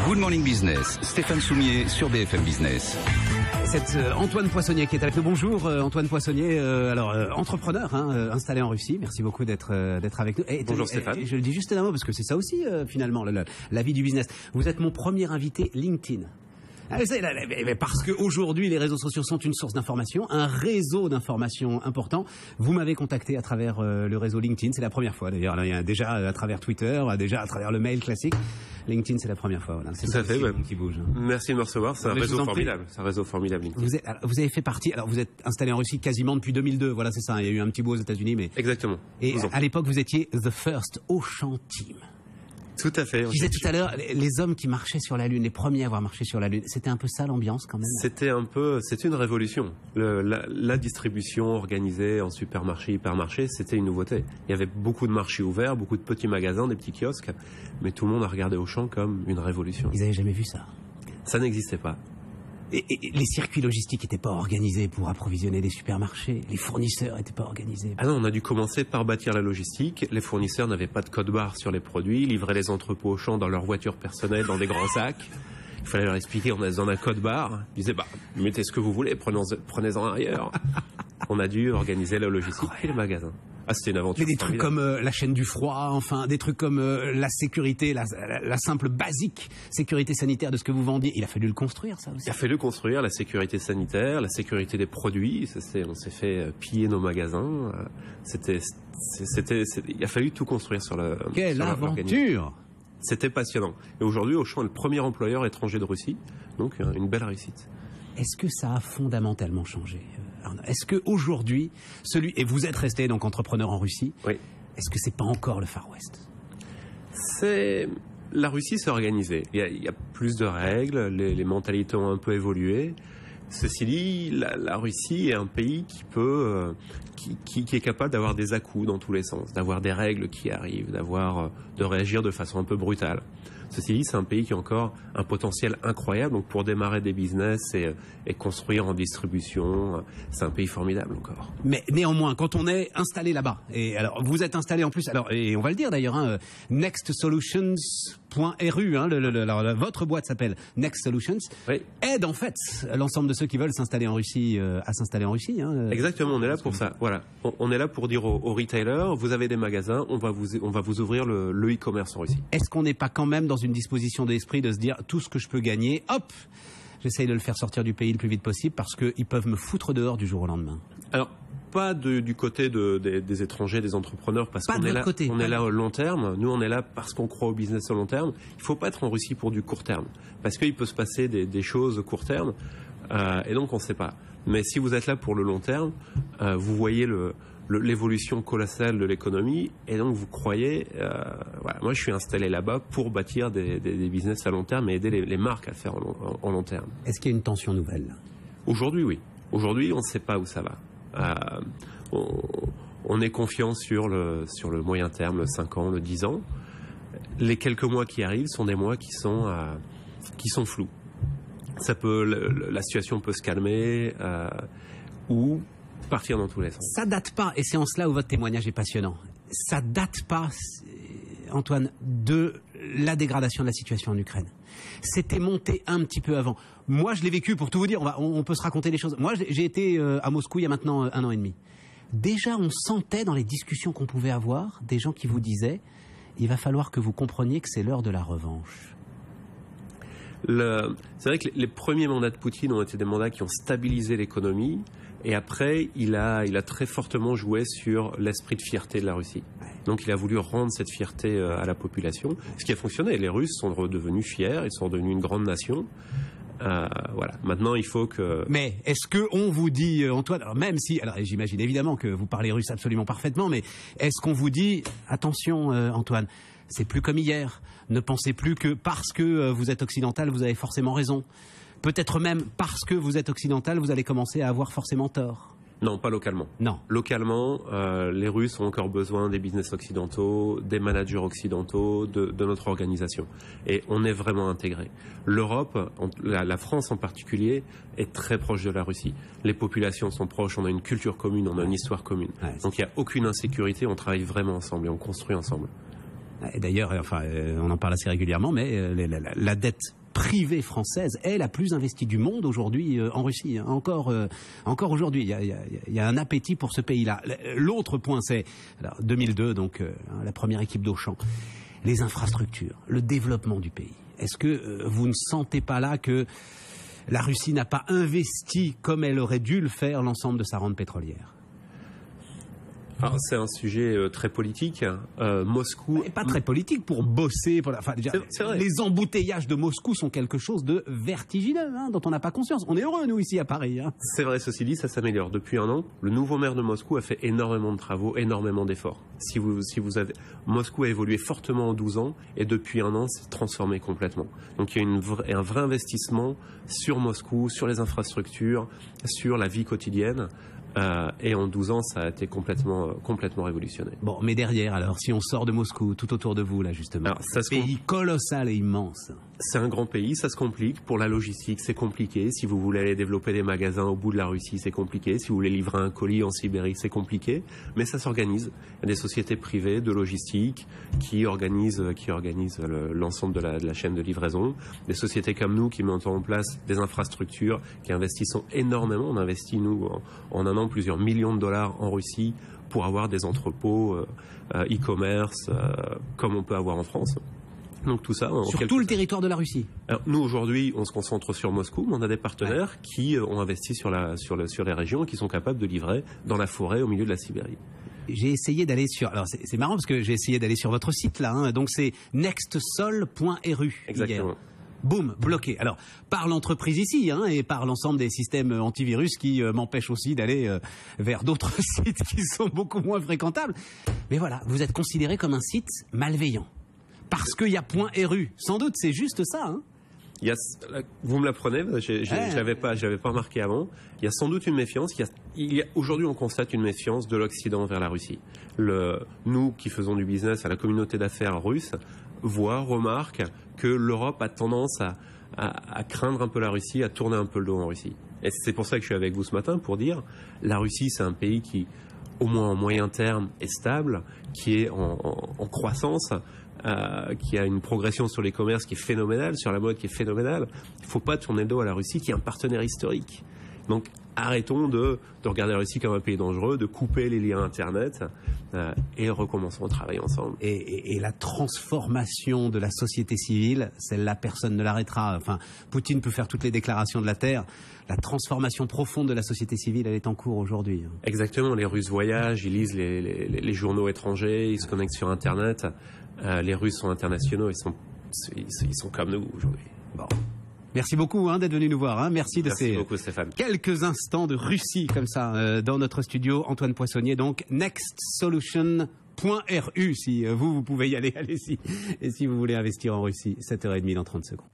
Good Morning Business, Stéphane Soumier sur BFM Business. C'est Antoine Poissonnier qui est avec nous. Bonjour Antoine Poissonnier, entrepreneur installé en Russie. Merci beaucoup d'être avec nous. Bonjour Stéphane. Je le dis juste d'un mot parce que c'est ça aussi finalement la vie du business. Vous êtes mon premier invité LinkedIn. Parce qu'aujourd'hui, les réseaux sociaux sont une source d'information, un réseau d'information important. Vous m'avez contacté à travers le réseau LinkedIn, c'est la première fois d'ailleurs. Il y a déjà à travers Twitter, déjà à travers le mail classique. LinkedIn, c'est la première fois. Voilà. C'est tout à fait, qui bouge. Merci de me recevoir, c'est un réseau formidable. C'est un réseau formidable, LinkedIn. Vous avez fait partie, alors vous êtes installé en Russie quasiment depuis 2002, voilà c'est ça, il y a eu un petit bout aux États-Unis, mais... Exactement. Et à l'époque, vous étiez The First Auchan Team. Tout à fait. Je disais tout à l'heure, les hommes qui marchaient sur la Lune, les premiers à avoir marché sur la Lune, c'était un peu ça l'ambiance quand même. C'était une révolution. La distribution organisée en supermarché, hypermarché, c'était une nouveauté. Il y avait beaucoup de marchés ouverts, beaucoup de petits magasins, des petits kiosques, mais tout le monde a regardé Auchan comme une révolution. Ils n'avaient jamais vu ça. Ça n'existait pas. Et les circuits logistiques n'étaient pas organisés pour approvisionner les supermarchés. Les fournisseurs n'étaient pas organisés. Ah non, on a dû commencer par bâtir la logistique. Les fournisseurs n'avaient pas de code barre sur les produits, livraient les entrepôts au champ dans leur voiture personnelle, dans des grands sacs. Il fallait leur expliquer, on a besoin d'un code barre. Ils disaient, mettez ce que vous voulez, prenez-en ailleurs. On a dû organiser la logistique et les magasins. Ah, c'était une aventure. Mais des trucs comme la chaîne du froid, enfin, des trucs comme la sécurité, la simple basique sécurité sanitaire de ce que vous vendiez. Il a fallu le construire, ça aussi. Il a fallu construire la sécurité sanitaire, la sécurité des produits. On s'est fait piller nos magasins. Il a fallu tout construire sur le. Quelle aventure! C'était passionnant. Et aujourd'hui, Auchan est le premier employeur étranger de Russie. Donc, une belle réussite. Est-ce que ça a fondamentalement changé, Arnaud? Est-ce qu'aujourd'hui, et vous êtes resté donc entrepreneur en Russie, oui. Est-ce que c'est pas encore le Far West? La Russie s'est organisée. Il y a plus de règles, les mentalités ont un peu évolué. Ceci dit, la Russie est un pays qui est capable d'avoir des à-coups dans tous les sens, d'avoir des règles qui arrivent, de réagir de façon un peu brutale. Ceci dit, c'est un pays qui a encore un potentiel incroyable. Donc pour démarrer des business et construire en distribution, c'est un pays formidable encore. Mais néanmoins, quand on est installé là-bas, et alors vous êtes installé en plus, et on va le dire d'ailleurs, nextsolutions.ru, votre boîte s'appelle Next Solutions, oui. Aide en fait l'ensemble de ceux qui veulent s'installer en Russie à s'installer en Russie. Exactement, on est là pour ça. Voilà, on est là pour dire aux retailers, vous avez des magasins, on va vous ouvrir le e-commerce en Russie. Est-ce qu'on n'est pas quand même dans une disposition d'esprit de se dire tout ce que je peux gagner, hop, j'essaye de le faire sortir du pays le plus vite possible parce qu'ils peuvent me foutre dehors du jour au lendemain? Alors, pas du côté des étrangers, des entrepreneurs, parce qu'on est là au long terme. Nous, on est là parce qu'on croit au business au long terme. Il faut pas être en Russie pour du court terme, parce qu'il peut se passer des choses au court terme, et donc on ne sait pas. Mais si vous êtes là pour le long terme, vous voyez l'évolution colossale de l'économie, et donc vous croyez. Voilà, moi, je suis installé là-bas pour bâtir des business à long terme et aider les marques à le faire en long terme. Est-ce qu'il y a une tension nouvelle? Aujourd'hui, oui. Aujourd'hui, on ne sait pas où ça va. On est confiant sur le moyen terme, le 5 ans, le 10 ans. Les quelques mois qui arrivent sont des mois qui sont flous. La situation peut se calmer ou partir dans tous les sens. Ça date pas, et c'est en cela où votre témoignage est passionnant. Ça date pas, Antoine, de la dégradation de la situation en Ukraine. C'était monté un petit peu avant. Moi, je l'ai vécu, pour tout vous dire, on peut se raconter les choses. Moi, j'ai été à Moscou il y a maintenant 1 an et demi. Déjà, on sentait dans les discussions qu'on pouvait avoir des gens qui vous disaient « il va falloir que vous compreniez que c'est l'heure de la revanche ». C'est vrai que les premiers mandats de Poutine ont été des mandats qui ont stabilisé l'économie, et après, il a très fortement joué sur l'esprit de fierté de la Russie. Donc il a voulu rendre cette fierté à la population, ce qui a fonctionné. Les Russes sont redevenus fiers, ils sont devenus une grande nation. Voilà. Maintenant, il faut que... Mais est-ce que on vous dit, Antoine, même si, alors j'imagine évidemment que vous parlez russe absolument parfaitement, mais est-ce qu'on vous dit, attention Antoine, c'est plus comme hier, ne pensez plus que parce que vous êtes occidental, vous avez forcément raison. Peut-être même parce que vous êtes occidental, vous allez commencer à avoir forcément tort. Non, pas localement. Non. Localement, les Russes ont encore besoin des business occidentaux, des managers occidentaux, de notre organisation. Et on est vraiment intégrés. L'Europe, la France en particulier, est très proche de la Russie. Les populations sont proches, on a une culture commune, on a une histoire commune. Ouais, donc il n'y a aucune insécurité, on travaille vraiment ensemble et on construit ensemble. D'ailleurs, enfin, on en parle assez régulièrement, mais la dette privée française est la plus investie du monde aujourd'hui en Russie. Encore aujourd'hui, il y a un appétit pour ce pays-là. L'autre point, c'est 2002, donc la première équipe d'Auchan. Les infrastructures, le développement du pays. Est-ce que vous ne sentez pas là que la Russie n'a pas investi comme elle aurait dû le faire l'ensemble de sa rente pétrolière? Alors, c'est un sujet très politique. Moscou... Et pas très politique pour bosser. C'est vrai. Les embouteillages de Moscou sont quelque chose de vertigineux, dont on n'a pas conscience. On est heureux, nous, ici, à Paris. C'est vrai, ceci dit, ça s'améliore. Depuis un an, le nouveau maire de Moscou a fait énormément de travaux, énormément d'efforts. Moscou a évolué fortement en 12 ans, et depuis un an, c'est transformé complètement. Donc, il y a un vrai investissement sur Moscou, sur les infrastructures, sur la vie quotidienne. Et en 12 ans, ça a été complètement révolutionné. Bon, mais derrière, alors, si on sort de Moscou, tout autour de vous, là, justement, un pays colossal et immense. C'est un grand pays, ça se complique. Pour la logistique, c'est compliqué. Si vous voulez aller développer des magasins au bout de la Russie, c'est compliqué. Si vous voulez livrer un colis en Sibérie, c'est compliqué. Mais ça s'organise. Il y a des sociétés privées de logistique qui organisent l'ensemble de la chaîne de livraison. Des sociétés comme nous qui mettent en place des infrastructures, qui investissent énormément. On investit, nous, en un an, plusieurs millions de dollars en Russie pour avoir des entrepôts e-commerce comme on peut avoir en France. Donc tout ça sur tout le territoire de la Russie. Alors, nous aujourd'hui, on se concentre sur Moscou, mais on a des partenaires qui ont investi sur les régions et qui sont capables de livrer dans la forêt au milieu de la Sibérie. J'ai essayé d'aller sur... Alors c'est marrant parce que j'ai essayé d'aller sur votre site là. Donc c'est nextsol.ru. Exactement. Boum, bloqué. Alors, par l'entreprise ici, et par l'ensemble des systèmes antivirus qui m'empêchent aussi d'aller vers d'autres sites qui sont beaucoup moins fréquentables. Mais voilà, vous êtes considéré comme un site malveillant. Parce qu'il y a .ru. Sans doute, c'est juste ça, Vous me l'apprenez, je l'avais pas remarqué avant. Il y a sans doute une méfiance. Aujourd'hui, on constate une méfiance de l'Occident vers la Russie. Nous, qui faisons du business à la communauté d'affaires russe, remarquent que l'Europe a tendance à craindre un peu la Russie, à tourner un peu le dos en Russie. Et c'est pour ça que je suis avec vous ce matin, pour dire la Russie, c'est un pays qui, au moins en moyen terme, est stable, qui est en croissance, qui a une progression sur les commerces qui est phénoménale, sur la mode qui est phénoménale. Il ne faut pas tourner le dos à la Russie, qui est un partenaire historique. Donc arrêtons de regarder la Russie comme un pays dangereux, de couper les liens Internet et recommençons à travailler ensemble. Et la transformation de la société civile, celle-là, personne ne l'arrêtera. Enfin, Poutine peut faire toutes les déclarations de la Terre. La transformation profonde de la société civile, elle est en cours aujourd'hui. Exactement. Les Russes voyagent, ils lisent les journaux étrangers, ils se connectent sur Internet. Les Russes sont internationaux, ils sont comme nous aujourd'hui. Bon. Merci beaucoup d'être venu nous voir. Merci Merci beaucoup, Stéphane. Quelques instants de Russie comme ça dans notre studio. Antoine Poissonnier, donc nextsolution.ru. Si vous pouvez y aller, allez-y. Et si vous voulez investir en Russie, 7h30 dans 30 secondes.